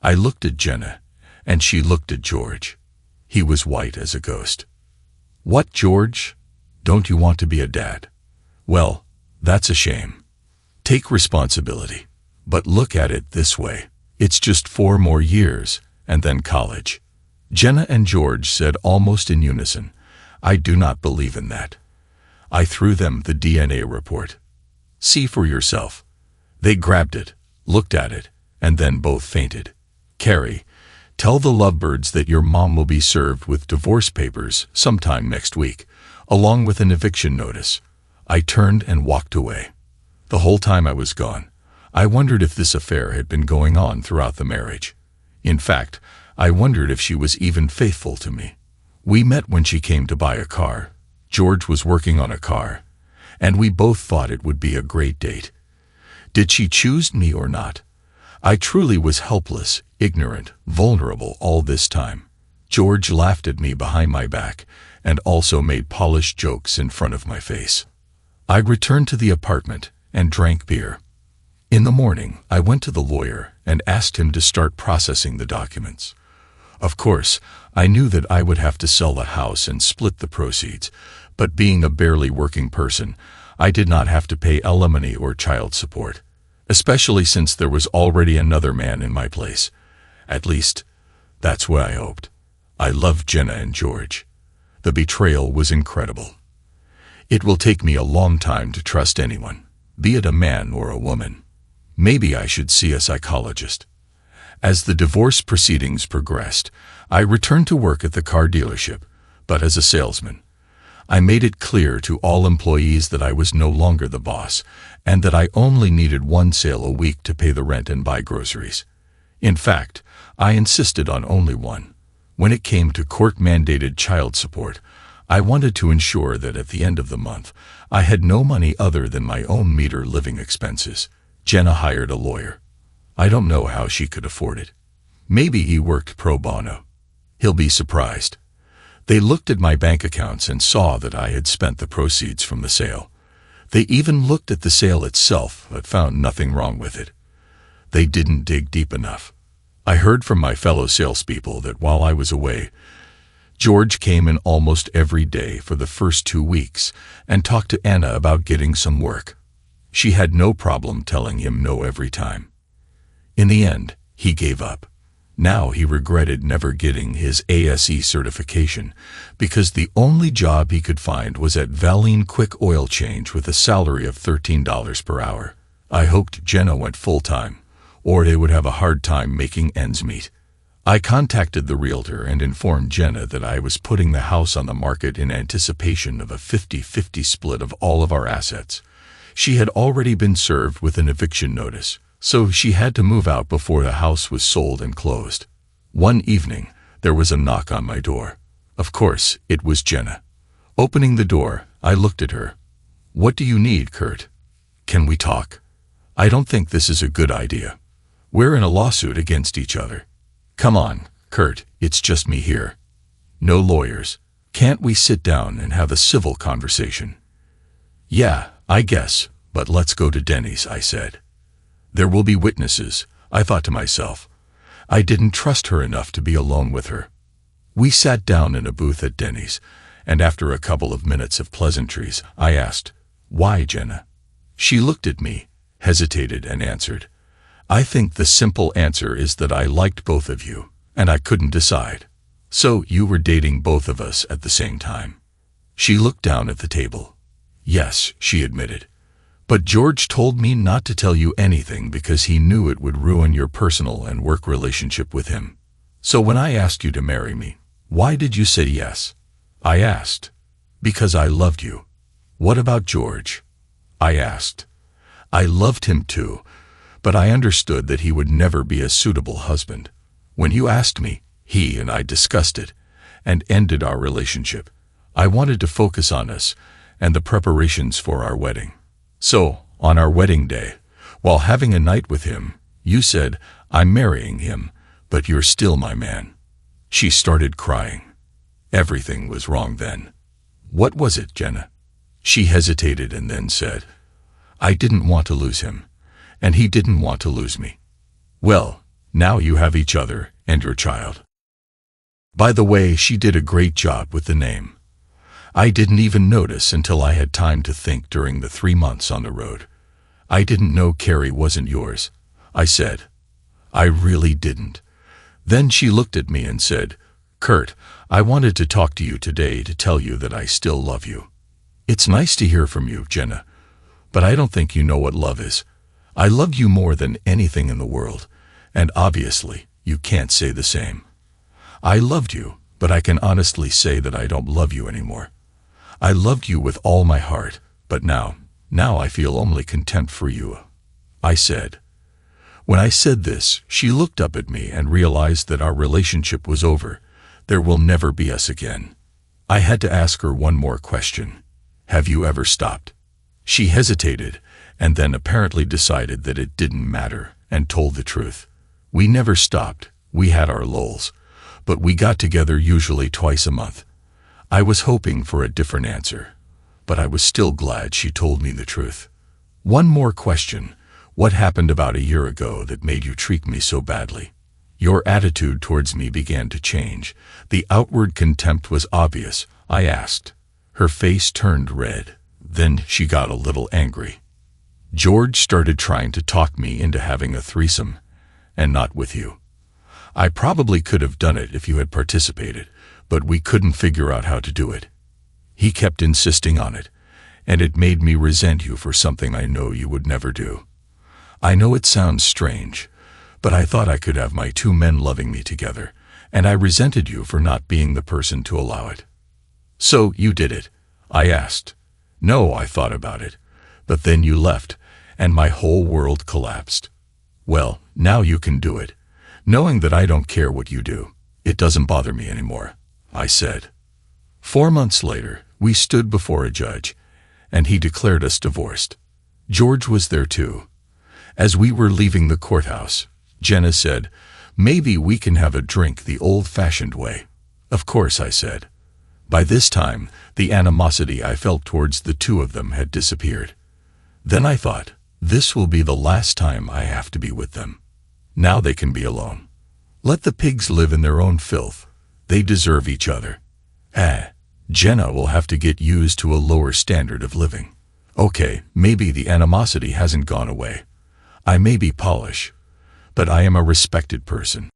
I looked at Jenna, and she looked at George. He was white as a ghost. "What, George? Don't you want to be a dad?" "Well, that's a shame. Take responsibility. But look at it this way. It's just 4 more years, and then college." Jenna and George said almost in unison, "I do not believe in that." I threw them the DNA report. See for yourself." They grabbed it, looked at it, and then both fainted. "Carrie, tell the lovebirds that your mom will be served with divorce papers sometime next week, along with an eviction notice." I turned and walked away. The whole time I was gone, I wondered if this affair had been going on throughout the marriage. In fact, I wondered if she was even faithful to me. We met when she came to buy a car. George was working on a car, and we both thought it would be a great date. Did she choose me or not? I truly was helpless, ignorant, vulnerable all this time. George laughed at me behind my back and also made polished jokes in front of my face. I returned to the apartment and drank beer. In the morning, I went to the lawyer and asked him to start processing the documents. Of course, I knew that I would have to sell the house and split the proceeds, but being a barely working person, I did not have to pay alimony or child support, especially since there was already another man in my place. At least, that's what I hoped. I loved Jenna and George. The betrayal was incredible. It will take me a long time to trust anyone, be it a man or a woman. Maybe I should see a psychologist. As the divorce proceedings progressed, I returned to work at the car dealership, but as a salesman. I made it clear to all employees that I was no longer the boss, and that I only needed one sale a week to pay the rent and buy groceries. In fact, I insisted on only one. When it came to court-mandated child support, I wanted to ensure that at the end of the month, I had no money other than my own meager living expenses. Jenna hired a lawyer. I don't know how she could afford it. Maybe he worked pro bono. He'll be surprised. They looked at my bank accounts and saw that I had spent the proceeds from the sale. They even looked at the sale itself, but found nothing wrong with it. They didn't dig deep enough. I heard from my fellow salespeople that while I was away, George came in almost every day for the first 2 weeks and talked to Anna about getting some work. She had no problem telling him no every time. In the end, he gave up. Now he regretted never getting his ASE certification because the only job he could find was at Valine Quick Oil Change with a salary of $13 per hour. I hoped Jenna went full-time, or they would have a hard time making ends meet. I contacted the realtor and informed Jenna that I was putting the house on the market in anticipation of a 50-50 split of all of our assets. She had already been served with an eviction notice, so she had to move out before the house was sold and closed. One evening, there was a knock on my door. Of course, it was Jenna. Opening the door, I looked at her. "What do you need, Kurt? Can we talk? I don't think this is a good idea. We're in a lawsuit against each other." "Come on, Kurt, it's just me here. No lawyers. Can't we sit down and have a civil conversation?" "Yeah, I guess, but let's go to Denny's," I said. "There will be witnesses," I thought to myself. I didn't trust her enough to be alone with her. We sat down in a booth at Denny's, and after a couple of minutes of pleasantries, I asked, "Why, Jenna?" She looked at me, hesitated, and answered, "I think the simple answer is that I liked both of you, and I couldn't decide." "So you were dating both of us at the same time?" She looked down at the table. "Yes," she admitted. "But George told me not to tell you anything because he knew it would ruin your personal and work relationship with him. So when I asked you to marry me, why did you say yes?" I asked. "Because I loved you." "What about George?" I asked. "I loved him too, but I understood that he would never be a suitable husband. When you asked me, he and I discussed it and ended our relationship. I wanted to focus on us and the preparations for our wedding. So, on our wedding day, while having a night with him, you said, 'I'm marrying him, but you're still my man.'" She started crying. Everything was wrong then. "What was it, Jenna?" She hesitated and then said, "I didn't want to lose him, and he didn't want to lose me." "Well, now you have each other and your child." By the way, she did a great job with the name. I didn't even notice until I had time to think during the 3 months on the road. "I didn't know Carrie wasn't yours," I said. "I really didn't." Then she looked at me and said, "Kurt, I wanted to talk to you today to tell you that I still love you." "It's nice to hear from you, Jenna, but I don't think you know what love is. I love you more than anything in the world, and obviously, you can't say the same. I loved you, but I can honestly say that I don't love you anymore. I loved you with all my heart, but now I feel only contempt for you," I said. When I said this, she looked up at me and realized that our relationship was over. There will never be us again. I had to ask her one more question. "Have you ever stopped?" She hesitated, and then apparently decided that it didn't matter, and told the truth. We never stopped. We had our lulls, but we got together usually twice a month. I was hoping for a different answer, but I was still glad she told me the truth. One more question. What happened about a year ago that made you treat me so badly? Your attitude towards me began to change. The outward contempt was obvious, I asked. Her face turned red. Then she got a little angry. George started trying to talk me into having a threesome, and not with you. I probably could have done it if you had participated, but we couldn't figure out how to do it. He kept insisting on it, and it made me resent you for something I know you would never do. I know it sounds strange, but I thought I could have my two men loving me together, and I resented you for not being the person to allow it. So you did it? I asked. No, I thought about it, but then you left, and my whole world collapsed. Well, now you can do it. Knowing that I don't care what you do, it doesn't bother me anymore, I said. 4 months later, we stood before a judge, and he declared us divorced. George was there too. As we were leaving the courthouse, Jenna said, "Maybe we can have a drink the old-fashioned way." Of course, I said. By this time, the animosity I felt towards the two of them had disappeared. Then I thought, this will be the last time I have to be with them. Now they can be alone. Let the pigs live in their own filth. They deserve each other. Jenna will have to get used to a lower standard of living. Okay, maybe the animosity hasn't gone away. I may be Polish, but I am a respected person.